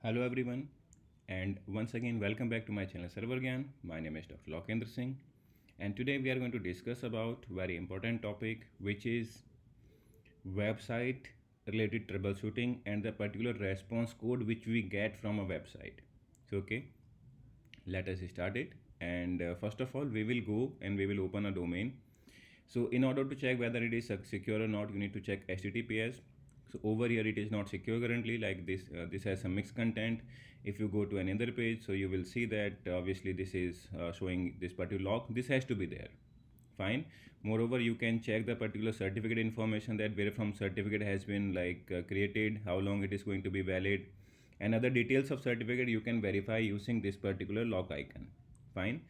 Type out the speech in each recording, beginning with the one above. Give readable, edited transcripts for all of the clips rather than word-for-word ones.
Hello everyone, and once again welcome back to my channel Server Gyan. My name is Dr. Lokendra Singh, and today we are going to discuss about very important topic, which is website related troubleshooting and the particular response code which we get from a website. So okay, let us start it. And first of all, we will go and we will open a domain. So in order to check whether it is secure or not, you need to check HTTPS. So over here it is not secure currently, like this. This has some mixed content. If you go to another page, so you will see that obviously this is showing this particular log. This has to be there. Fine. Moreover, you can check the particular certificate information, that where from certificate has been created, how long it is going to be valid, and other details of certificate you can verify using this particular log icon. Fine.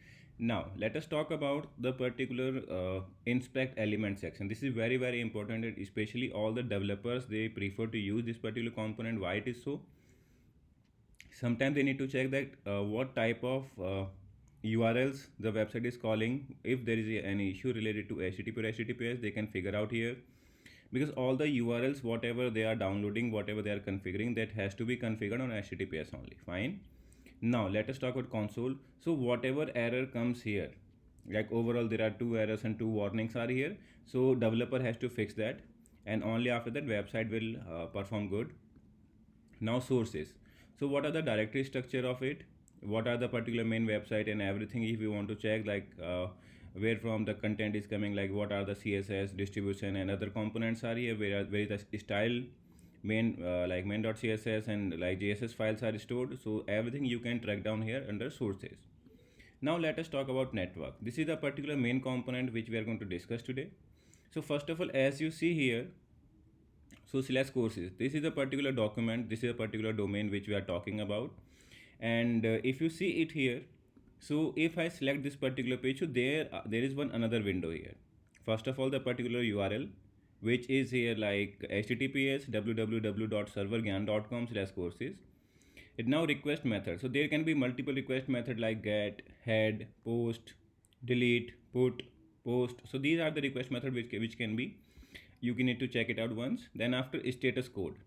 Now let us talk about the particular inspect element section. This is very important, and especially all the developers, they prefer to use this particular component. Why it is so? Sometimes they need to check that what type of URLs the website is calling. If there is any issue related to HTTP or HTTPS, they can figure out here, because all the URLs whatever they are downloading, whatever they are configuring, that has to be configured on HTTPS only. Fine. Now let us talk about console. So whatever error comes here, like overall there are two errors and two warnings are here, so developer has to fix that, and only after that website will perform good. Now sources. So what are the directory structure of it, what are the particular main website and everything. If you want to check where from the content is coming, like what are the CSS distribution and other components are here, where is the style main like main.css and like JSS files are stored. So everything you can track down here under sources. Now let us talk about network. This is the particular main component which we are going to discuss today. So first of all, as you see here, so slash courses, this is a particular document, this is a particular domain which we are talking about. And if you see it here, so if I select this particular page, so there is one another window here. First of all, the particular URL which is here, like https www.servergyan.com/courses. It now request method. So there can be multiple request method like get, head, post, delete, put, post. So these are the request method which can be, you can need to check it out once. Then after, status code.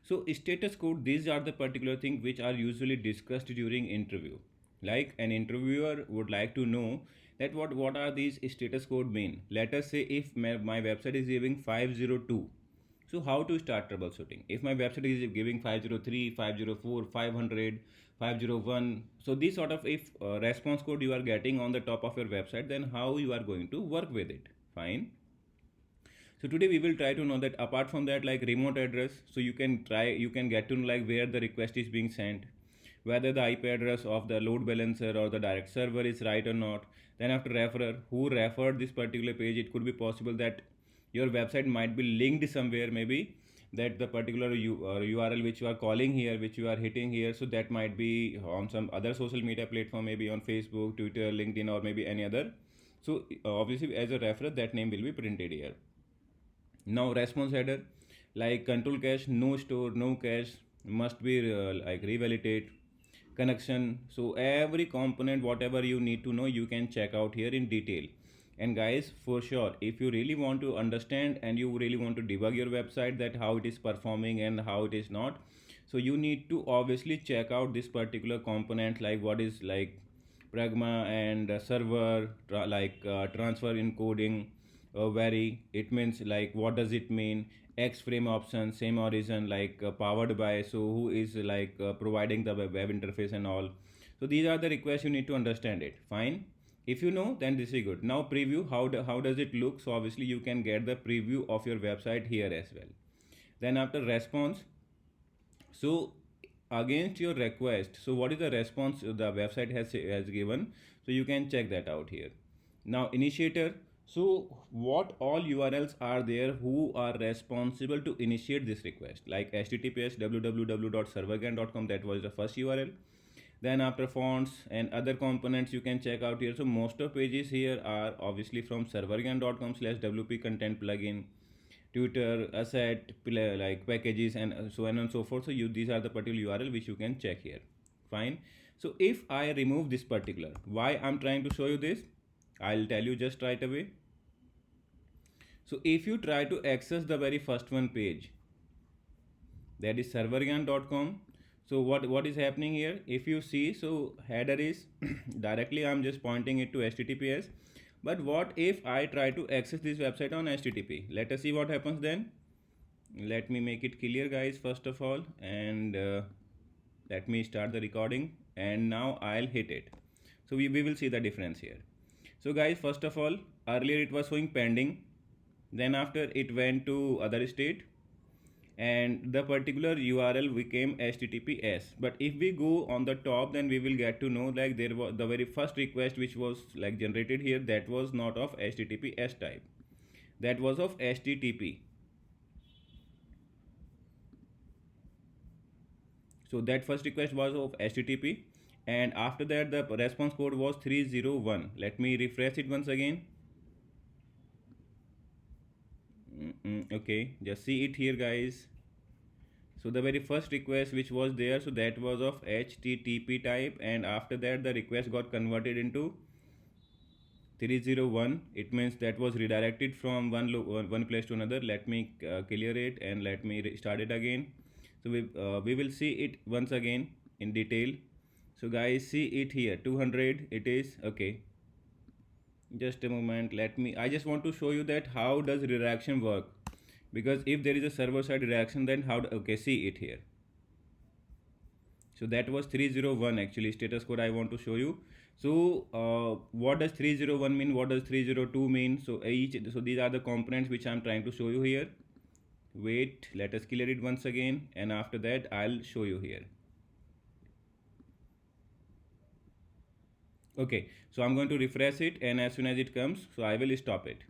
So status code, these are the particular thing which are usually discussed during interview. Like an interviewer would like to know that what are these status code mean. Let us say if my website is giving 502. So how to start troubleshooting? If my website is giving 503, 504, 500, 501. So this sort of, if response code you are getting on the top of your website, then how you are going to work with it. Fine. So today we will try to know that apart from that, like remote address, so you can get to know like where the request is being sent, whether the IP address of the load balancer or the direct server is right or not. Then after referrer, who referred this particular page. It could be possible that your website might be linked somewhere, maybe that the particular URL which you are calling here, which you are hitting here, so that might be on some other social media platform, maybe on Facebook, Twitter, LinkedIn, or maybe any other. So obviously as a referrer, that name will be printed here. Now response header, like control cache, no store, no cache, must be like revalidate, connection. So every component whatever you need to know, you can check out here in detail. And guys, for sure, if you really want to understand and you really want to debug your website, that how it is performing and how it is not, so you need to obviously check out this particular component, like what is like pragma and server transfer encoding, vary, it means like what does it mean, X frame option, same origin, like powered by, so who is providing the web interface and all. So these are the requests, you need to understand it. Fine. If you know, then this is good. Now preview, how does it look. So obviously you can get the preview of your website here as well. Then after response, so against your request, so what is the response the website has given, so you can check that out here. Now initiator, so what all URLs are there who are responsible to initiate this request, like https www.servergyan.com, that was the first URL. Then after fonts and other components, you can check out here. So most of pages here are obviously from servergyan.com/wp content plugin, Twitter, asset, like packages, and so on and so forth. So these are the particular URL which you can check here. Fine. So if I remove this particular, why I'm trying to show you this, I'll tell you just right away. So if you try to access the very first one page, that is servergyan.com. So what is happening here? If you see, so header is directly I'm just pointing it to HTTPS. But what if I try to access this website on HTTP? Let us see what happens then. Let me make it clear, guys, first of all, and let me start the recording, and now I'll hit it. So we will see the difference here. So guys, first of all, earlier it was showing pending, then after it went to other state, and the particular URL became HTTPS. But if we go on the top, then we will get to know like there was the very first request which was like generated here, that was not of HTTPS type, that was of HTTP. So that first request was of HTTP, and after that the response code was 301. Let me refresh it once again. Okay, just see it here, guys. So the very first request which was there, so that was of HTTP type, and after that the request got converted into 301. It means that was redirected from one place to another. Let me clear it and let me start it again. So we will see it once again in detail. So guys, see it here, 200 it is. Okay, just a moment, I just want to show you that how does redirection work, because if there is a server side redirection, then okay, see it here. So that was 301 actually status code I want to show you. So what does 301 mean, what does 302 mean? So these are the components which I'm trying to show you here. Wait, let us clear it once again, and after that I'll show you here. Okay, so I'm going to refresh it, and as soon as it comes, so I will stop it.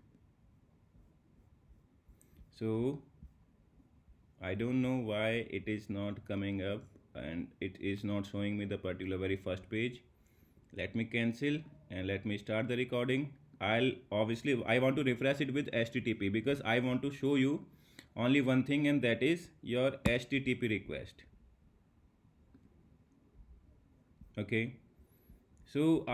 So I don't know why it is not coming up and it is not showing me the particular very first page. Let me cancel and let me start the recording. I want to refresh it with HTTP, because I want to show you only one thing, and that is your HTTP request. Okay, so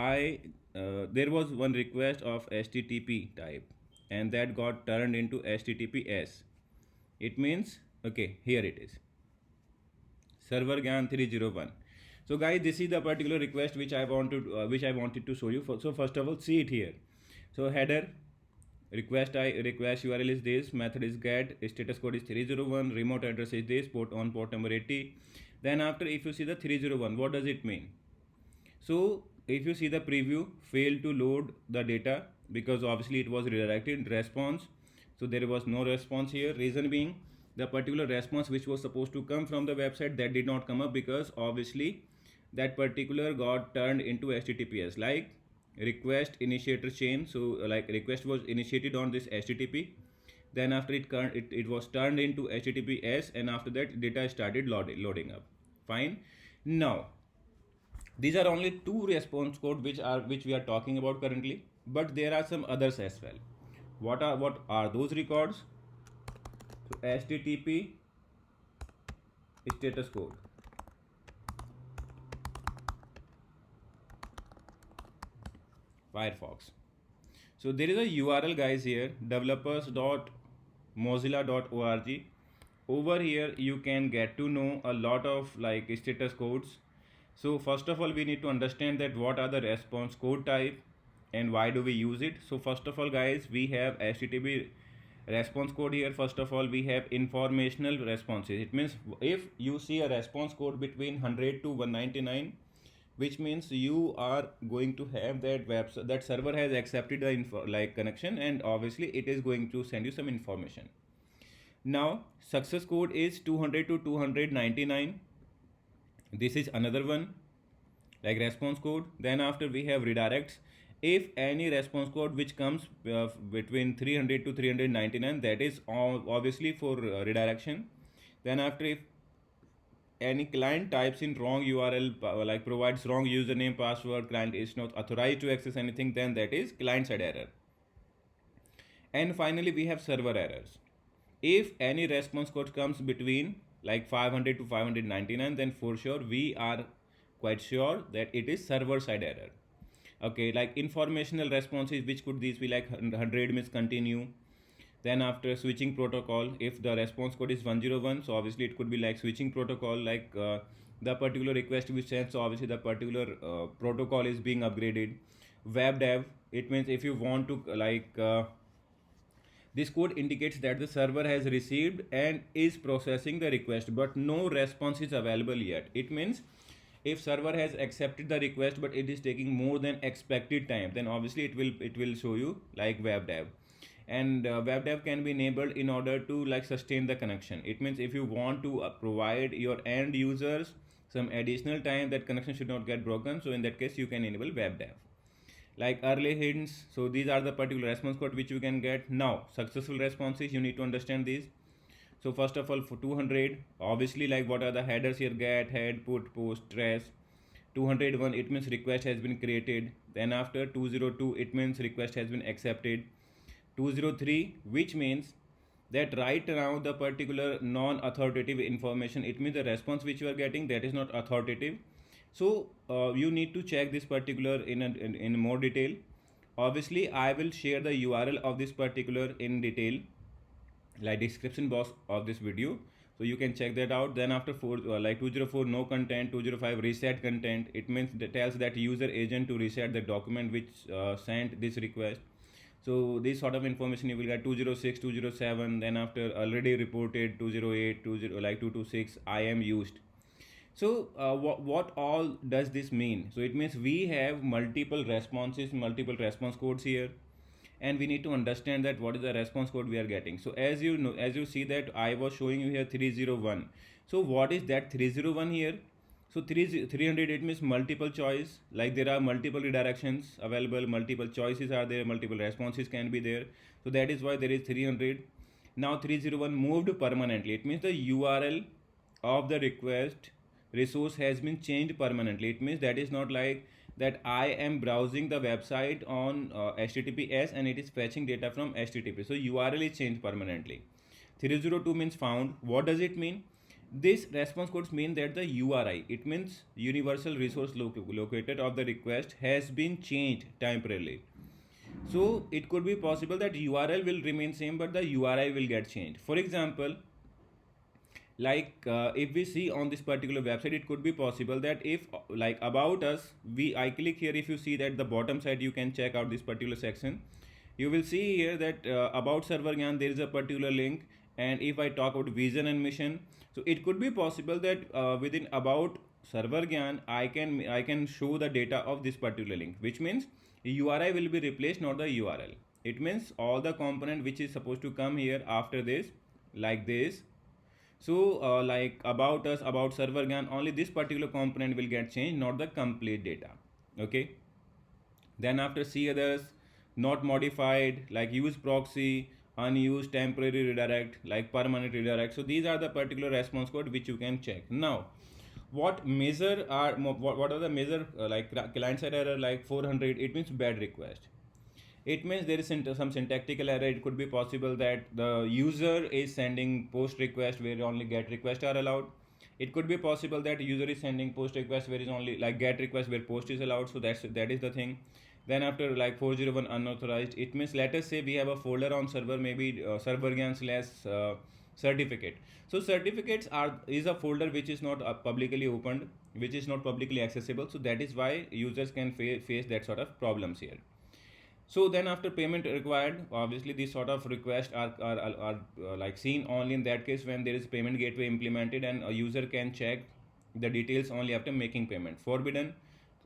there was one request of HTTP type, and that got turned into HTTPS. It means, okay, here it is, server GAN 301. So guys, this is the particular request which I wanted to show you. So first of all, see it here. So header request URL is this, method is get, status code is 301, remote address is this, port number 80. Then after, if you see the 301, what does it mean? So if you see the preview, failed to load the data, because obviously it was redirected response. So there was no response here. Reason being, the particular response which was supposed to come from the website, that did not come up, because obviously that particular got turned into HTTPS, like request initiator chain. So like request was initiated on this HTTP, then after it was turned into HTTPS, and after that data started loading up. Fine. Now these are only two response code which we are talking about currently, but there are some others as well. What are those records? So HTTP status code, Firefox. So there is a URL, guys, here, developers.mozilla.org. Over here you can get to know a lot of like status codes. So first of all, we need to understand that what are the response code type and why do we use it. So first of all, guys, we have HTTP response code here. First of all, we have informational responses. It means if you see a response code between 100 to 199, which means you are going to have that server has accepted the connection, and obviously it is going to send you some information. Now success code is 200 to 299. This is another one, like response code. Then after we have redirects. If any response code which comes between 300 to 399, that is obviously for redirection. Then after, if any client types in wrong URL, like provides wrong username, password, client is not authorized to access anything, then that is client side error. And finally we have server errors. If any response code comes between like 500 to 599, then for sure we are quite sure that it is server side error. Okay, like informational responses, which could these be, like 100 means continue. Then after switching protocol, if the response code is 101, so obviously it could be like switching protocol, like the particular request which sends, so obviously the particular protocol is being upgraded. Web dev, it means if you want to this code indicates that the server has received and is processing the request, but no response is available yet. It means if server has accepted the request but it is taking more than expected time, then obviously it will show you like web dev. And web dev can be enabled in order to like sustain the connection. It means if you want to provide your end users some additional time that connection should not get broken, so in that case you can enable web dev. Like early hints, so these are the particular response code which you can get. Now successful responses, you need to understand these. So first of all, for 200, obviously like what are the headers here: get, head, put, post, trace. 201, it means request has been created. Then after 202, it means request has been accepted. 203, which means that right now the particular non-authoritative information, it means the response which you are getting, that is not authoritative. So you need to check this particular in more detail. Obviously I will share the URL of this particular in detail, like description box of this video, so you can check that out. Then after 204, no content. 205, reset content, it means that tells that user agent to reset the document which sent this request. So this sort of information you will get. 206, 207, then after already reported. 208, 226, I am used. So what all does this mean? So it means we have multiple responses, multiple response codes here, and we need to understand that what is the response code we are getting. So as you know, as you see that I was showing you here 301. So what is that 301 here? So 300, it means multiple choice, like there are multiple redirections available, multiple choices are there, multiple responses can be there. So that is why there is 300. Now 301 moved permanently, it means the URL of the request resource has been changed permanently. It means that is not like that I am browsing the website on HTTPS and it is fetching data from HTTP. So URL is changed permanently. 302 means found. What does it mean? This response codes mean that the URI, it means universal resource located of the request, has been changed temporarily. So it could be possible that URL will remain same but the URI will get changed. For example, if we see on this particular website, it could be possible that if like about us, I click here, if you see that the bottom side you can check out this particular section, you will see here that about Server Gyan there is a particular link. And if I talk about vision and mission, so it could be possible that within about Server Gyan I can show the data of this particular link, which means URI will be replaced, not the URL. It means all the component which is supposed to come here after this, like this. So like about us, about Server Gyan, only this particular component will get changed, not the complete data. Okay. Then after see others, not modified, like use proxy, unused, temporary redirect, like permanent redirect. So these are the particular response code which you can check. Now what are the major like client side error, like 400, it means bad request. It means there is some syntactical error. It could be possible that the user is sending post request where only get request are allowed. It could be possible that user is sending post request where is only like get request where post is allowed. So that is the thing. Then after like 401 unauthorized, it means let us say we have a folder on server, maybe server gyan / certificate. So certificates is a folder which is not publicly opened, which is not publicly accessible. So that is why users can face that sort of problems here. So then after payment required, obviously these sort of requests are like seen only in that case when there is payment gateway implemented and a user can check the details only after making payment. Forbidden,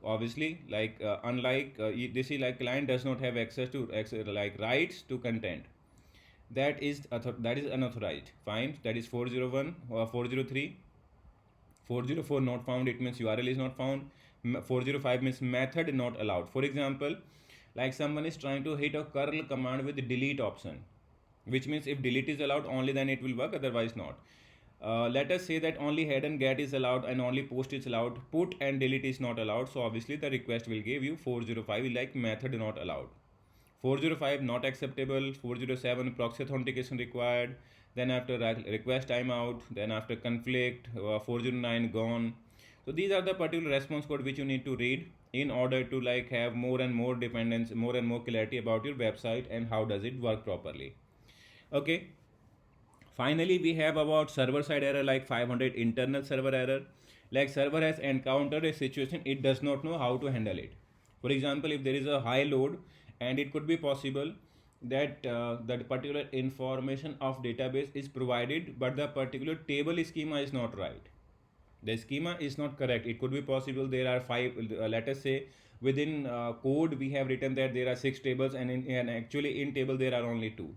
obviously, like unlike this is like client does not have access like rights to content. That is unauthorized. Fine, that is 401 or 403. 404 not found, it means URL is not found. 405 means method not allowed. For example, like someone is trying to hit a curl command with the delete option, which means if delete is allowed only then it will work, otherwise not. Let us say that only head and get is allowed and only post is allowed, put and delete is not allowed. So obviously the request will give you 405 like method not allowed. 405 not acceptable. 407 proxy authentication required. Then after request timeout, then after conflict, 409 gone. So these are the particular response code which you need to read in order to like have more and more dependence, more and more clarity about your website and how does it work properly. Okay. Finally, we have about server side error like 500 internal server error. like server has encountered a situation, it does not know how to handle it. For example, if there is a high load, and it could be possible that that particular information of database is provided, but the particular table schema is not right. The schema is not correct. It could be possible there are five, let us say within code we have written that there are 6 tables, and actually in table there are only 2.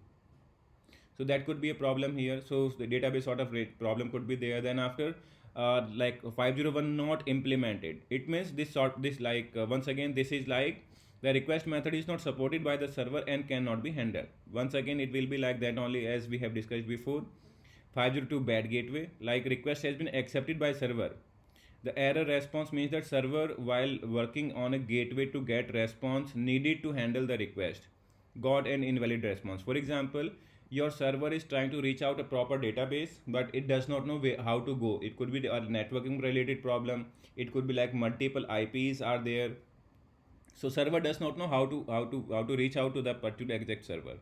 So that could be a problem here. So the database sort of problem could be there. Then after like 501 not implemented, it means once again this is like the request method is not supported by the server and cannot be handled. Once again it will be like that only, as we have discussed before. 502 bad gateway, like request has been accepted by server. The error response means that server, while working on a gateway to get response, needed to handle the request, got an invalid response. For example, your server is trying to reach out a proper database, but it does not know how to go. It could be a networking related problem. It could be like multiple IPs are there. So server does not know how to reach out to the particular exact server.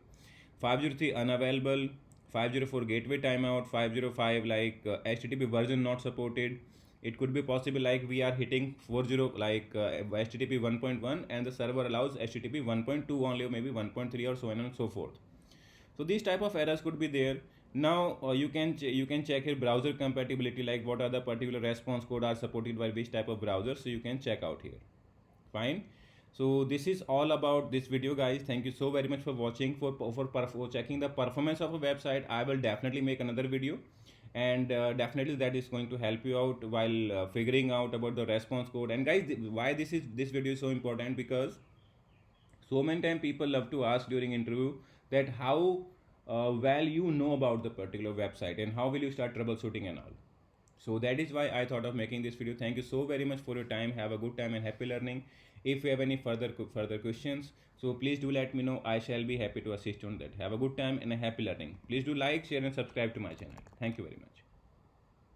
503 unavailable, 504 gateway timeout, 505 like HTTP version not supported. It could be possible like we are hitting 40 like HTTP 1.1 and the server allows HTTP 1.2 only, or maybe 1.3 or so on and so forth. So these type of errors could be there. Now you can check your browser compatibility, like what are the particular response code are supported by which type of browser. So you can check out here. Fine. So this is all about this video, guys. Thank you so very much for watching. For checking the performance of a website, I will definitely make another video, and definitely that is going to help you out while figuring out about the response code. And guys, why this video is so important, because so many times people love to ask during interview that how well you know about the particular website and how will you start troubleshooting and all. So that is why I thought of making this video. Thank you so very much for your time. Have a good time and happy learning. If you have any further questions, so please do let me know. I shall be happy to assist on that. Have a good time and a happy learning. Please do like, share and subscribe to my channel. Thank you very much.